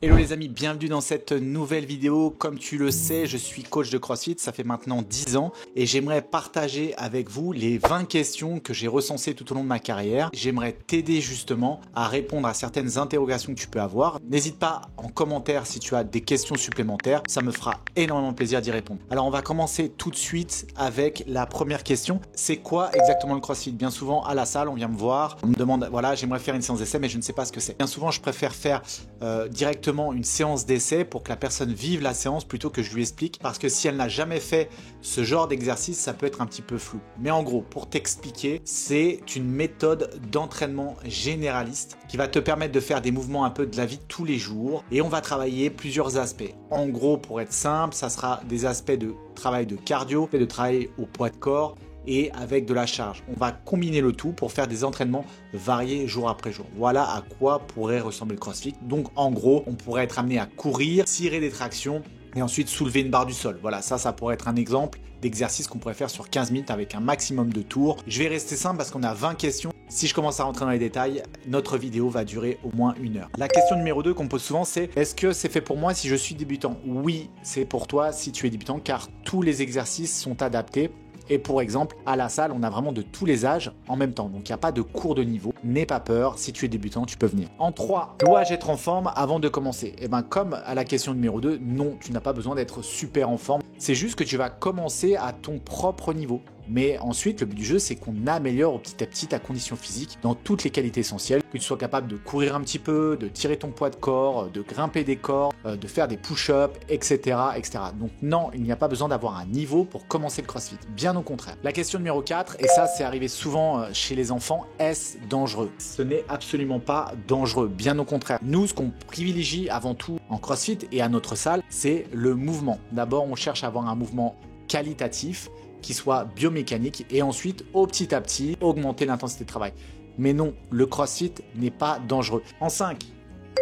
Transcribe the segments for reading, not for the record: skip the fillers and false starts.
Hello les amis, bienvenue dans cette nouvelle vidéo. Comme tu le sais, je suis coach de CrossFit, ça fait maintenant 10 ans et j'aimerais partager avec vous les 20 questions que j'ai recensées tout au long de ma carrière. J'aimerais t'aider justement à répondre à certaines interrogations que tu peux avoir. N'hésite pas en commentaire si tu as des questions supplémentaires, ça me fera énormément plaisir d'y répondre. Alors on va commencer tout de suite avec la première question. C'est quoi exactement le CrossFit? Bien souvent à la salle, on vient me voir, on me demande, voilà, j'aimerais faire une séance d'essai mais je ne sais pas ce que c'est. Bien souvent, je préfère faire directement une séance d'essai pour que la personne vive la séance plutôt que je lui explique, parce que si elle n'a jamais fait ce genre d'exercice, ça peut être un petit peu flou. Mais en gros, pour t'expliquer, c'est une méthode d'entraînement généraliste qui va te permettre de faire des mouvements un peu de la vie de tous les jours et on va travailler plusieurs aspects. En gros, pour être simple, ça sera des aspects de travail de cardio, de travail au poids de corps et avec de la charge. On va combiner le tout pour faire des entraînements variés jour après jour. Voilà à quoi pourrait ressembler le CrossFit. Donc en gros, on pourrait être amené à courir, tirer des tractions et ensuite soulever une barre du sol. Voilà, ça pourrait être un exemple d'exercice qu'on pourrait faire sur 15 minutes avec un maximum de tours. Je vais rester simple parce qu'on a 20 questions. Si je commence à rentrer dans les détails, notre vidéo va durer au moins 1 heure. La question numéro 2 qu'on me pose souvent, c'est est-ce que c'est fait pour moi si je suis débutant? Oui, c'est pour toi si tu es débutant car tous les exercices sont adaptés. Et pour exemple, à la salle, on a vraiment de tous les âges en même temps. Donc, il n'y a pas de cours de niveau. N'aie pas peur. Si tu es débutant, tu peux venir. En 3, dois-je être en forme avant de commencer? Eh bien, comme à la question numéro 2, non, tu n'as pas besoin d'être super en forme. C'est juste que tu vas commencer à ton propre niveau. Mais ensuite, le but du jeu, c'est qu'on améliore petit à petit ta condition physique dans toutes les qualités essentielles, que tu sois capable de courir un petit peu, de tirer ton poids de corps, de grimper des corps, de faire des push-ups, etc., etc. Donc non, il n'y a pas besoin d'avoir un niveau pour commencer le CrossFit, bien au contraire. La question numéro 4, et ça c'est arrivé souvent chez les enfants, est-ce dangereux? Ce n'est absolument pas dangereux, bien au contraire. Nous, ce qu'on privilégie avant tout en CrossFit et à notre salle, c'est le mouvement. D'abord, on cherche à avoir un mouvement qualitatif, qui soit biomécanique et ensuite, au petit à petit, augmenter l'intensité de travail. Mais non, le CrossFit n'est pas dangereux. En 5,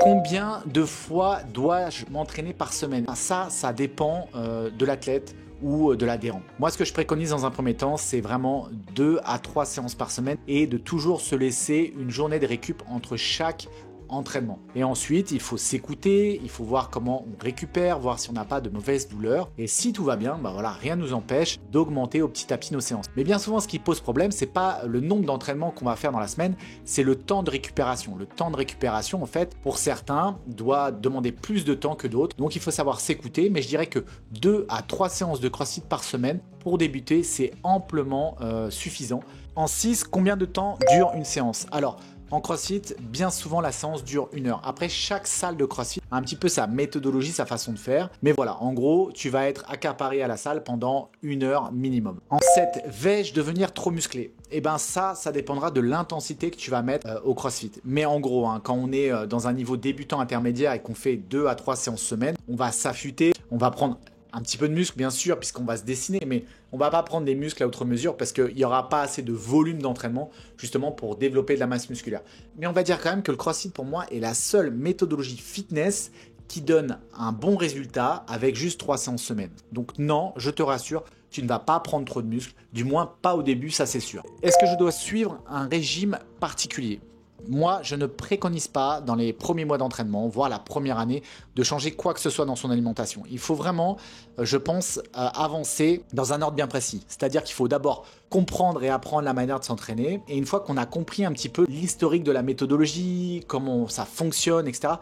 combien de fois dois-je m'entraîner par semaine? Ça dépend de l'athlète ou de l'adhérent. Moi, ce que je préconise dans un premier temps, c'est vraiment 2 à 3 séances par semaine et de toujours se laisser une journée de récup entre chaque entraînement. Et ensuite, il faut s'écouter, il faut voir comment on récupère, voir si on n'a pas de mauvaises douleurs. Et si tout va bien, bah voilà, rien ne nous empêche d'augmenter au petit à petit nos séances. Mais bien souvent, ce qui pose problème, c'est pas le nombre d'entraînements qu'on va faire dans la semaine, c'est le temps de récupération. Le temps de récupération, en fait, pour certains, doit demander plus de temps que d'autres. Donc, il faut savoir s'écouter. Mais je dirais que 2 à 3 séances de CrossFit par semaine pour débuter, c'est amplement suffisant. En 6, combien de temps dure une séance? Alors, en CrossFit, bien souvent la séance dure 1 heure. Après, chaque salle de CrossFit a un petit peu sa méthodologie, sa façon de faire. Mais voilà, en gros, tu vas être accaparé à la salle pendant 1 heure minimum. En 7, vais-je devenir trop musclé? Eh bien ça dépendra de l'intensité que tu vas mettre au CrossFit. Mais en gros, quand on est dans un niveau débutant intermédiaire et qu'on fait 2 à 3 séances semaine, on va s'affûter, on va prendre un petit peu de muscle bien sûr puisqu'on va se dessiner, mais on va pas prendre des muscles à outre mesure parce qu'il n'y aura pas assez de volume d'entraînement justement pour développer de la masse musculaire. Mais on va dire quand même que le CrossFit pour moi est la seule méthodologie fitness qui donne un bon résultat avec juste 3 séances semaine. Donc non, je te rassure, tu ne vas pas prendre trop de muscles, du moins pas au début, ça c'est sûr. Est-ce que je dois suivre un régime particulier? Moi, je ne préconise pas dans les premiers mois d'entraînement, voire la première année, de changer quoi que ce soit dans son alimentation. Il faut vraiment, je pense, avancer dans un ordre bien précis. C'est-à-dire qu'il faut d'abord comprendre et apprendre la manière de s'entraîner. Et une fois qu'on a compris un petit peu l'historique de la méthodologie, comment ça fonctionne, etc.,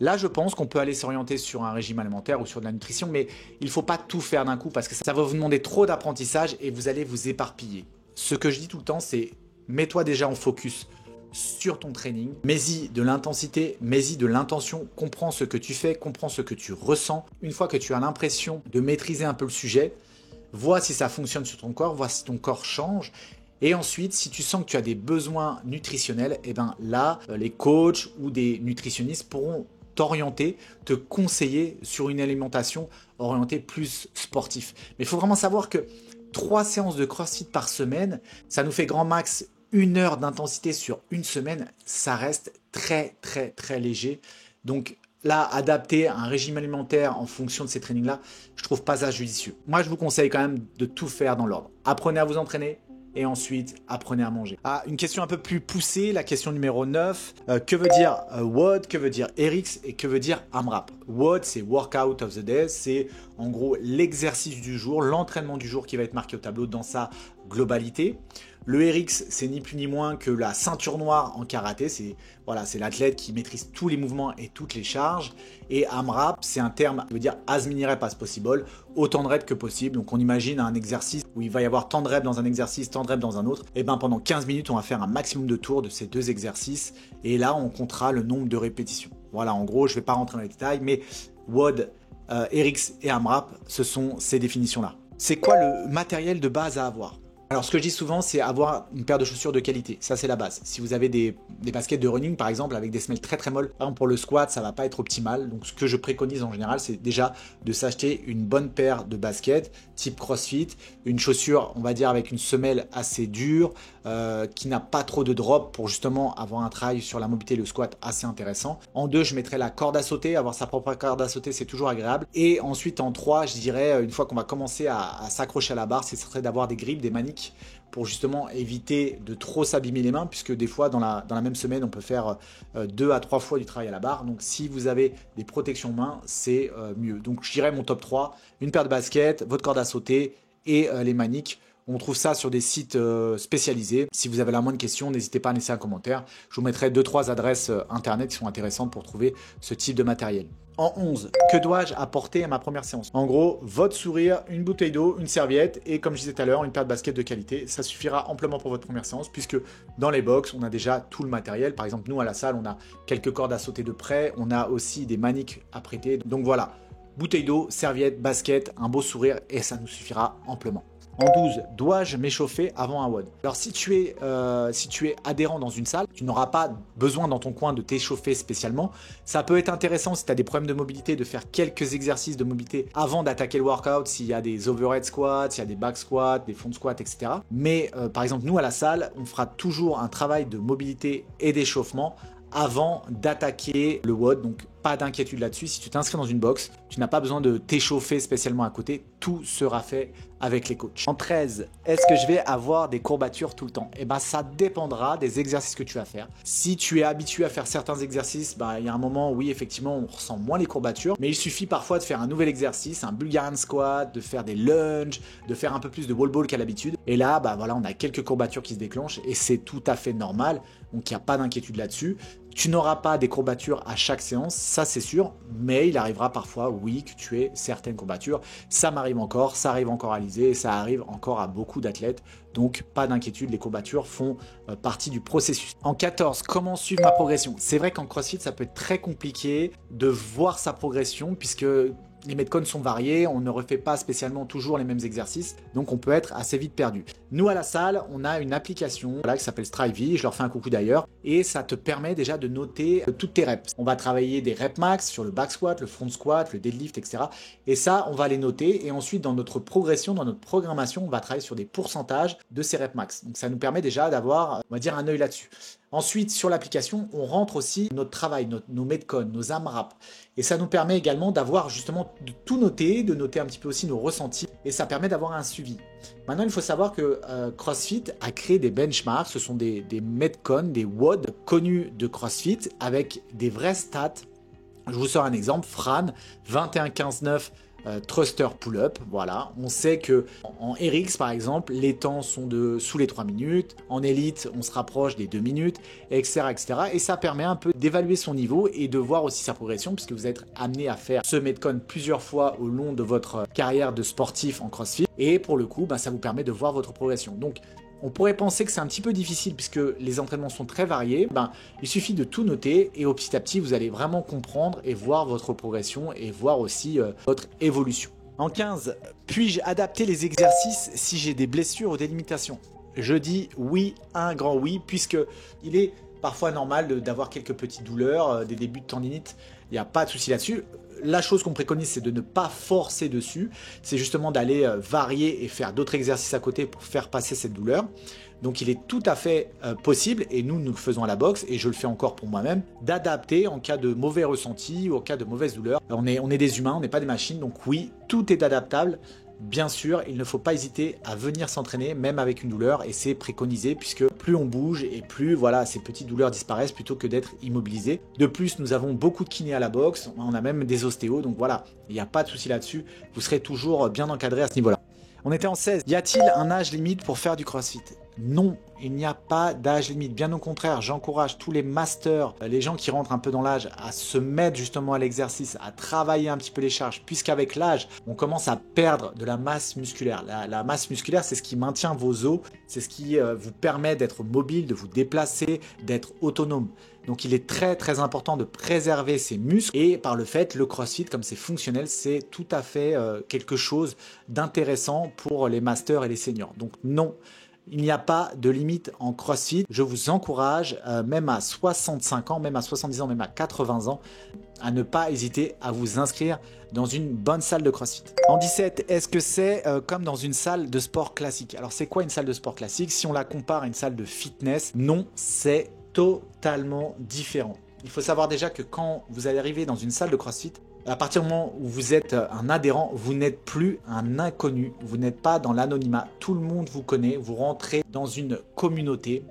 là, je pense qu'on peut aller s'orienter sur un régime alimentaire ou sur de la nutrition, mais il ne faut pas tout faire d'un coup parce que ça va vous demander trop d'apprentissage et vous allez vous éparpiller. Ce que je dis tout le temps, c'est mets-toi déjà en focus sur ton training, mets-y de l'intensité, mets-y de l'intention, comprends ce que tu fais, comprends ce que tu ressens. Une fois que tu as l'impression de maîtriser un peu le sujet, vois si ça fonctionne sur ton corps, vois si ton corps change. Et ensuite, si tu sens que tu as des besoins nutritionnels, et ben là, les coachs ou des nutritionnistes pourront t'orienter, te conseiller sur une alimentation orientée plus sportif. Mais il faut vraiment savoir que 3 séances de CrossFit par semaine, ça nous fait grand max 1 heure d'intensité sur une semaine, ça reste très très très léger. Donc là, adapter un régime alimentaire en fonction de ces trainings-là, je trouve pas ça judicieux. Moi, je vous conseille quand même de tout faire dans l'ordre. Apprenez à vous entraîner, et ensuite apprenez à manger. Ah, une question un peu plus poussée, la question numéro 9. Que veut dire WOD, que veut dire RX et que veut dire AMRAP? WOD, c'est Workout of the Day, c'est en gros l'exercice du jour, l'entraînement du jour qui va être marqué au tableau dans sa globalité. Le RX, c'est ni plus ni moins que la ceinture noire en karaté. C'est voilà, c'est l'athlète qui maîtrise tous les mouvements et toutes les charges. Et AMRAP, c'est un terme qui veut dire as many reps as possible, autant de reps que possible. Donc on imagine un exercice où il va y avoir tant de reps dans un exercice, tant de reps dans un autre. Et bien pendant 15 minutes, on va faire un maximum de tours de ces deux exercices. Et là, on comptera le nombre de répétitions. Voilà, en gros, je ne vais pas rentrer dans les détails, mais WOD, RX et AMRAP, ce sont ces définitions-là. C'est quoi le matériel de base à avoir? Alors ce que je dis souvent, c'est avoir une paire de chaussures de qualité. Ça, c'est la base. Si vous avez des baskets de running, par exemple, avec des semelles très très molles, par exemple pour le squat, ça va pas être optimal. Donc ce que je préconise en général, c'est déjà de s'acheter une bonne paire de baskets type CrossFit, une chaussure, on va dire, avec une semelle assez dure, qui n'a pas trop de drop pour justement avoir un travail sur la mobilité et le squat assez intéressant. En 2, je mettrai la corde à sauter. Avoir sa propre corde à sauter, c'est toujours agréable. Et ensuite, en 3, je dirais, une fois qu'on va commencer à s'accrocher à la barre, ce serait d'avoir des grips, des maniques pour justement éviter de trop s'abîmer les mains, puisque des fois dans la même semaine on peut faire 2 à 3 fois du travail à la barre. Donc si vous avez des protections mains, c'est mieux. Donc je dirais mon top 3, une paire de baskets, votre corde à sauter et les maniques. On trouve ça sur des sites spécialisés. Si vous avez la moindre question, n'hésitez pas à laisser un commentaire. Je vous mettrai 2-3 adresses internet qui sont intéressantes pour trouver ce type de matériel. En 11, que dois-je apporter à ma première séance? En gros, votre sourire, une bouteille d'eau, une serviette et comme je disais tout à l'heure, une paire de baskets de qualité. Ça suffira amplement pour votre première séance puisque dans les box, on a déjà tout le matériel. Par exemple, nous à la salle, on a quelques cordes à sauter de près. On a aussi des maniques à prêter. Donc voilà, bouteille d'eau, serviette, basket, un beau sourire et ça nous suffira amplement. En 12, dois-je m'échauffer avant un WOD? Alors si tu es adhérent dans une salle, tu n'auras pas besoin dans ton coin de t'échauffer spécialement. Ça peut être intéressant si tu as des problèmes de mobilité de faire quelques exercices de mobilité avant d'attaquer le workout, s'il y a des overhead squats, s'il y a des back squats, des front squats, etc. Mais par exemple, nous à la salle, on fera toujours un travail de mobilité et d'échauffement avant d'attaquer le WOD, donc pas d'inquiétude là-dessus. Si tu t'inscris dans une box, tu n'as pas besoin de t'échauffer spécialement à côté, tout sera fait avec les coachs. En 13, est-ce que je vais avoir des courbatures tout le temps? Eh bien, ça dépendra des exercices que tu vas faire. Si tu es habitué à faire certains exercices, il y a un moment, oui, effectivement, on ressent moins les courbatures, mais il suffit parfois de faire un nouvel exercice, un Bulgarian squat, de faire des lunges, de faire un peu plus de wall ball qu'à l'habitude. Et là, voilà, on a quelques courbatures qui se déclenchent et c'est tout à fait normal, donc il n'y a pas d'inquiétude là-dessus. Tu n'auras pas des courbatures à chaque séance, ça c'est sûr, mais il arrivera parfois, oui, que tu aies certaines courbatures. Ça m'arrive encore, ça arrive encore à Alizé, ça arrive encore à beaucoup d'athlètes. Donc pas d'inquiétude, les courbatures font partie du processus. En 14, comment suivre ma progression? C'est vrai qu'en CrossFit, ça peut être très compliqué de voir sa progression puisque les metcons sont variés, on ne refait pas spécialement toujours les mêmes exercices, donc on peut être assez vite perdu. Nous à la salle, on a une application qui s'appelle Strivey, je leur fais un coucou d'ailleurs, et ça te permet déjà de noter toutes tes reps. On va travailler des reps max sur le back squat, le front squat, le deadlift, etc. Et ça, on va les noter, et ensuite dans notre progression, dans notre programmation, on va travailler sur des pourcentages de ces reps max. Donc ça nous permet déjà d'avoir, on va dire, un œil là-dessus. Ensuite, sur l'application, on rentre aussi notre travail, nos metcons, nos AMRAP. Et ça nous permet également d'avoir justement de tout noter, de noter un petit peu aussi nos ressentis. Et ça permet d'avoir un suivi. Maintenant, il faut savoir que CrossFit a créé des benchmarks. Ce sont des metcons, des WOD connus de CrossFit avec des vrais stats. Je vous sors un exemple. Fran, 21-15-9. Thruster pull-up, voilà. On sait que en RX par exemple, les temps sont sous les 3 minutes. En élite, on se rapproche des 2 minutes, etc., etc. Et ça permet un peu d'évaluer son niveau et de voir aussi sa progression, puisque vous êtes amené à faire ce metcon plusieurs fois au long de votre carrière de sportif en CrossFit. Et pour le coup, ça vous permet de voir votre progression. Donc, on pourrait penser que c'est un petit peu difficile puisque les entraînements sont très variés. Il suffit de tout noter et au petit à petit, vous allez vraiment comprendre et voir votre progression et voir aussi votre évolution. En 15, puis-je adapter les exercices si j'ai des blessures ou des limitations? Je dis oui, un grand oui, puisque il est parfois normal d'avoir quelques petites douleurs, des débuts de tendinite. Il n'y a pas de souci là-dessus. La chose qu'on préconise, c'est de ne pas forcer dessus. C'est justement d'aller varier et faire d'autres exercices à côté pour faire passer cette douleur. Donc il est tout à fait possible, et nous le faisons à la boxe, et je le fais encore pour moi-même, d'adapter en cas de mauvais ressenti ou en cas de mauvaise douleur. On est des humains, on n'est pas des machines, donc oui, tout est adaptable. bien sûr, il ne faut pas hésiter à venir s'entraîner, même avec une douleur, et c'est préconisé puisque plus on bouge et plus voilà, ces petites douleurs disparaissent plutôt que d'être immobilisé. De plus, nous avons beaucoup de kinés à la boxe, on a même des ostéos, donc voilà, il n'y a pas de souci là-dessus, vous serez toujours bien encadré à ce niveau-là. On était en 16. Y a-t-il un âge limite pour faire du CrossFit? Non, il n'y a pas d'âge limite. Bien au contraire, j'encourage tous les masters, les gens qui rentrent un peu dans l'âge, à se mettre justement à l'exercice, à travailler un petit peu les charges, puisqu'avec l'âge, on commence à perdre de la masse musculaire. La masse musculaire, c'est ce qui maintient vos os, c'est ce qui vous permet d'être mobile, de vous déplacer, d'être autonome. Donc il est très très important de préserver ses muscles et par le fait, le CrossFit, comme c'est fonctionnel, c'est tout à fait quelque chose d'intéressant pour les masters et les seniors. Donc non, il n'y a pas de limite en CrossFit. Je vous encourage, même à 65 ans, même à 70 ans, même à 80 ans, à ne pas hésiter à vous inscrire dans une bonne salle de CrossFit. En 17, est-ce que c'est comme dans une salle de sport classique? Alors c'est quoi une salle de sport classique? Si on la compare à une salle de fitness, non, c'est totalement différent. Il faut savoir déjà que quand vous allez arriver dans une salle de CrossFit, à partir du moment où vous êtes un adhérent, vous n'êtes plus un inconnu, vous n'êtes pas dans l'anonymat, tout le monde vous connaît, vous rentrez dans une communauté.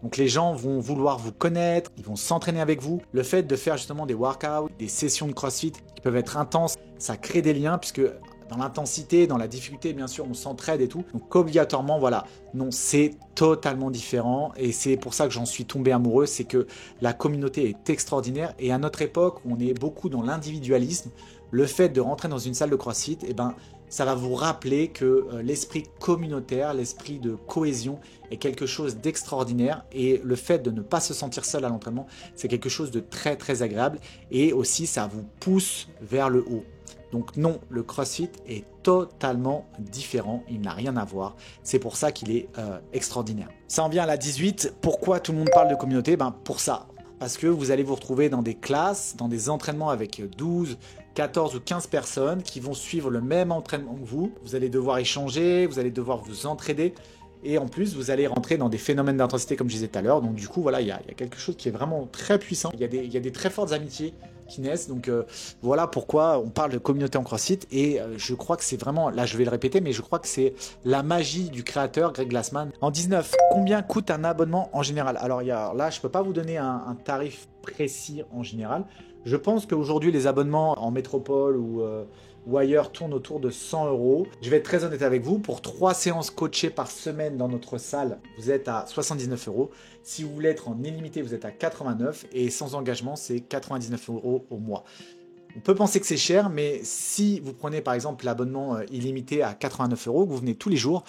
Donc les gens vont vouloir vous connaître, ils vont s'entraîner avec vous. Le fait de faire justement des workouts, des sessions de CrossFit qui peuvent être intenses, ça crée des liens puisque dans l'intensité, dans la difficulté, bien sûr, on s'entraide et tout. Donc obligatoirement, voilà, non, c'est totalement différent et c'est pour ça que j'en suis tombé amoureux, c'est que la communauté est extraordinaire et à notre époque, on est beaucoup dans l'individualisme. Le fait de rentrer dans une salle de CrossFit, eh ben, ça va vous rappeler que l'esprit communautaire, l'esprit de cohésion est quelque chose d'extraordinaire et le fait de ne pas se sentir seul à l'entraînement, c'est quelque chose de très très agréable et aussi ça vous pousse vers le haut. Donc non, le CrossFit est totalement différent, il n'a rien à voir. C'est pour ça qu'il est extraordinaire. Ça en vient à la 18. Pourquoi tout le monde parle de communauté? Ben pour ça. Parce que vous allez vous retrouver dans des classes, dans des entraînements avec 12, 14 ou 15 personnes qui vont suivre le même entraînement que vous. Vous allez devoir échanger, vous allez devoir vous entraider. Et en plus, vous allez rentrer dans des phénomènes d'intensité comme je disais tout à l'heure. Donc du coup, voilà, il y a quelque chose qui est vraiment très puissant. Il y a des très fortes amitiés qui naissent. Donc voilà pourquoi on parle de communauté en CrossFit. Et je crois que c'est vraiment, là je vais le répéter, mais je crois que c'est la magie du créateur Greg Glassman. En 19, combien coûte un abonnement en général? Alors là, je ne peux pas vous donner un tarif précis en général. Je pense qu'aujourd'hui, les abonnements en métropole ou ailleurs tournent autour de 100 €. Je vais être très honnête avec vous, pour 3 séances coachées par semaine dans notre salle, vous êtes à 79 €. Si vous voulez être en illimité, vous êtes à 89 et sans engagement, c'est 99 € au mois. On peut penser que c'est cher, mais si vous prenez par exemple l'abonnement illimité à 89 €, que vous venez tous les jours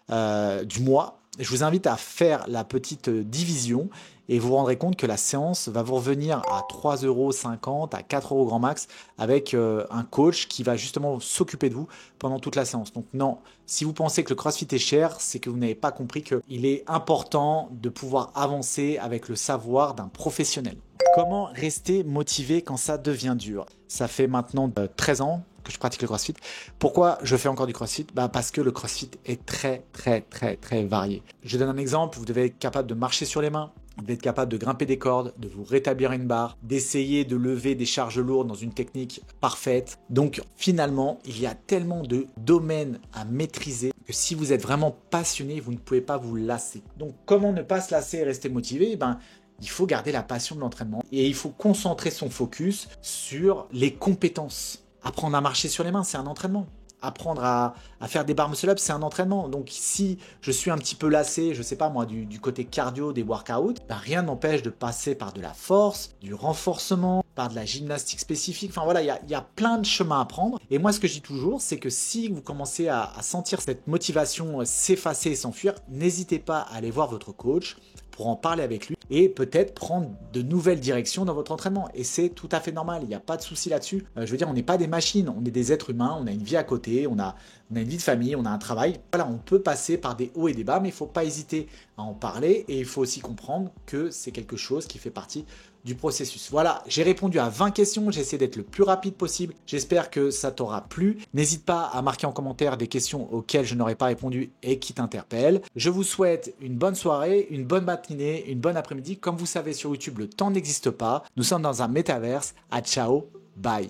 du mois, je vous invite à faire la petite division et vous vous rendrez compte que la séance va vous revenir à 3,50 €, à 4 € grand max avec un coach qui va justement s'occuper de vous pendant toute la séance. Donc non, si vous pensez que le CrossFit est cher, c'est que vous n'avez pas compris qu'il est important de pouvoir avancer avec le savoir d'un professionnel. Comment rester motivé quand ça devient dur? Ça fait maintenant 13 ans que je pratique le CrossFit. Pourquoi je fais encore du CrossFit? Parce que le CrossFit est très varié. Je donne un exemple, vous devez être capable de marcher sur les mains, vous devez être capable de grimper des cordes, de vous rétablir une barre, d'essayer de lever des charges lourdes dans une technique parfaite. Donc finalement, il y a tellement de domaines à maîtriser que si vous êtes vraiment passionné, vous ne pouvez pas vous lasser. Donc comment ne pas se lasser et rester motivé? Il faut garder la passion de l'entraînement et il faut concentrer son focus sur les compétences. Apprendre à marcher sur les mains, c'est un entraînement. Apprendre à faire des barres muscle-up, c'est un entraînement. Donc si je suis un petit peu lassé, je sais pas moi, du côté cardio des workouts, rien ne m'empêche de passer par de la force, du renforcement, par de la gymnastique spécifique. Enfin voilà, il y a plein de chemins à prendre. Et moi, ce que je dis toujours, c'est que si vous commencez à sentir cette motivation s'effacer et s'enfuir, n'hésitez pas à aller voir votre coach pour en parler avec lui et peut-être prendre de nouvelles directions dans votre entraînement. Et c'est tout à fait normal, il n'y a pas de souci là-dessus. Je veux dire, on n'est pas des machines, on est des êtres humains, on a une vie à côté, on a une vie de famille, on a un travail. Voilà, on peut passer par des hauts et des bas, mais il ne faut pas hésiter à en parler et il faut aussi comprendre que c'est quelque chose qui fait partie du processus. Voilà, j'ai répondu à 20 questions, j'ai essayé d'être le plus rapide possible. J'espère que ça t'aura plu. N'hésite pas à marquer en commentaire des questions auxquelles je n'aurais pas répondu et qui t'interpellent. Je vous souhaite une bonne soirée, une bonne matinée, une bonne après-midi. Comme vous savez, sur YouTube, le temps n'existe pas. Nous sommes dans un métaverse. À ciao, bye.